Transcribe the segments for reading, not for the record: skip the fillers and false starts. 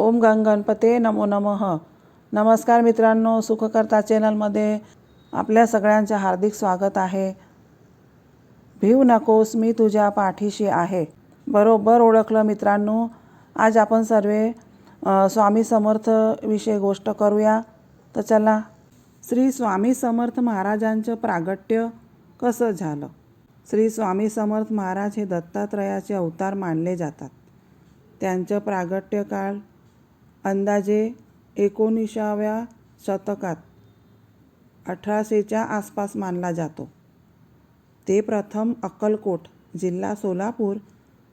ओम गणपते नमो नमः. नमस्कार मित्रांनो, सुखकर्ता चॅनलमध्ये आपल्या सगळ्यांचे हार्दिक स्वागत आहे. भिवू नकोस, मी तुझ्या पाठीशी आहे. बरोबर ओळखलं मित्रांनो. आज आपण सर्वे स्वामी समर्थ विषयी गोष्ट करूया. तर चला. श्री स्वामी समर्थ महाराजांचं प्रागट्य कसं झालं? श्री स्वामी समर्थ महाराज हे दत्तात्रयाचे अवतार मानले जातात. त्यांचं प्रागट्य काळ अंदाजे 19व्या शतकात 1800च्या आसपास मानला जातो. ते प्रथम अक्कलकोट, जिल्हा सोलापूर,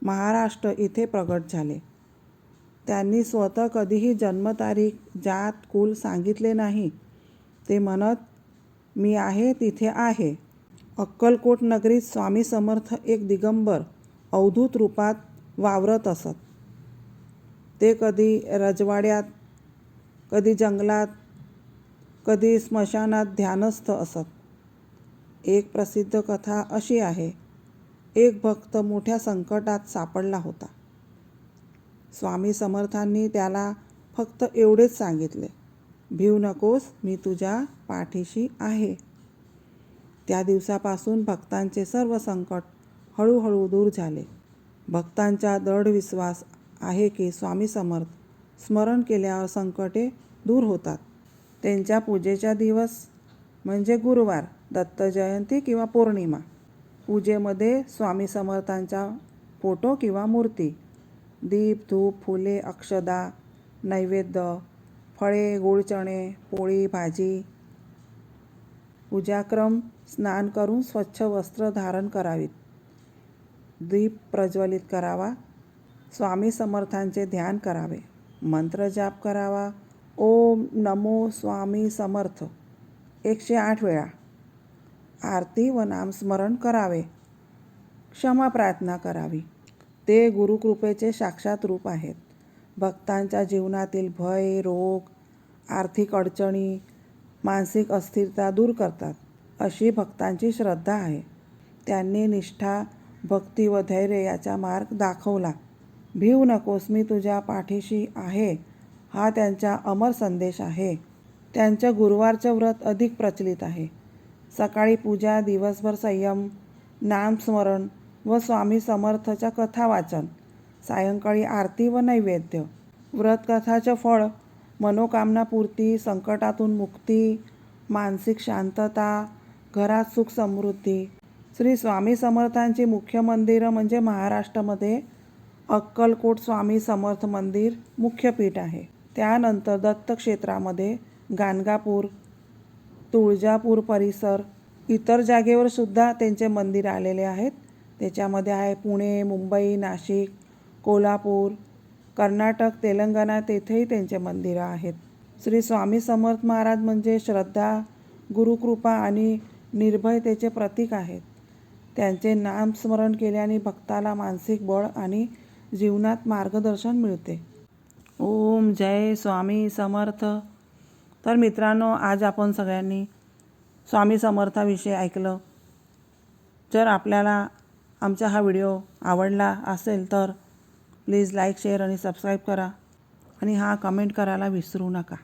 महाराष्ट्र इथे प्रगट झाले. त्यांनी स्वतः कधीही जन्मतारीख, जात, कुल सांगितले नाही. ते म्हणत, मी आहे तिथे आहे. अक्कलकोट नगरीत स्वामी समर्थ एक दिगंबर अवधूत रूपात वावरत असत. ते कधी रजवाड्यात, कधी जंगलात, कधी स्मशानात ध्यानस्थ असत. एक प्रसिद्ध कथा अशी आहे, एक भक्त मोठ्या संकटात सापडला होता. स्वामी समर्थांनी त्याला फक्त एवढेच सांगितले, भिवू नकोस, मी तुझ्या पाठीशी आहे. त्या दिवसापासून भक्तांचे सर्व संकट हळूहळू दूर झाले. भक्तांचा दृढ विश्वास आहे की स्वामी समर्थ स्मरण केल्यावर संकटे दूर होतात. त्यांच्या पूजेचा दिवस म्हणजे गुरुवार, दत्त जयंती किंवा पौर्णिमा. पूजेमध्ये स्वामी समर्थांचा फोटो किंवा मूर्ती, दीप, धूप, फुले, अक्षदा, नैवेद्य, फळे, गोड चणे, पोळी, भाजी. पूजाक्रम: स्नान करून स्वच्छ वस्त्र धारण करावीत. दीप प्रज्वलित करावा. स्वामी समर्थांचे ध्यान करावे. मंत्र जाप करावा. ओम नमो स्वामी समर्थ 108 वेळा. आरती व नामस्मरण करावे. क्षमा प्रार्थना करावी. ते गुरुकृपेचे साक्षात रूप आहेत. भक्तांच्या जीवनातील भय, रोग, आर्थिक अडचणी, मानसिक अस्थिरता दूर करतात, अशी भक्तांची श्रद्धा आहे. त्यांनी निष्ठा, भक्ती व धैर्य याचा मार्ग दाखवला. भिवू नकोस, मी तुझ्या पाठीशी आहे हा त्यांचा अमर संदेश आहे. त्यांचं गुरुवारचं व्रत अधिक प्रचलित आहे. सकाळी पूजा, दिवसभर संयम, नामस्मरण व स्वामी समर्थच्या कथा वाचन, सायंकाळी आरती व नैवेद्य. व्रतकथाचं फळ: मनोकामना पूर्ती, संकटातून मुक्ती, मानसिक शांतता, घरात सुख समृद्धी. श्री स्वामी समर्थांची मुख्य मंदिरं म्हणजे महाराष्ट्रामध्ये अक्कलकोट स्वामी समर्थ मंदिर मुख्य पीठ आहे. त्यानंतर दत्तक्षेत्रामध्ये गाणगापूर, तुळजापूर परिसर, इतर जागेवर सुद्धा त्यांचे मंदिर आलेले आहेत. त्याच्यामध्ये आहे पुणे, मुंबई, नाशिक, कोल्हापूर, कर्नाटक, तेलंगणा, तेथेही त्यांचे मंदिरं आहेत. श्री स्वामी समर्थ महाराज म्हणजे श्रद्धा, गुरुकृपा आणि निर्भयतेचे प्रतीक आहेत. त्यांचे नामस्मरण केल्याने भक्ताला मानसिक बळ आणि जीवनात मार्गदर्शन मिळते. ओम जय स्वामी समर्थ. तर मित्रांनो, आज आपण सगळ्यांनी स्वामी समर्थाविषयी ऐकलं. जर आपल्याला आमचा हा व्हिडिओ आवडला असेल तर प्लीज लाईक, शेअर आणि सबस्क्राईब करा आणि कमेंट करायला विसरू नका.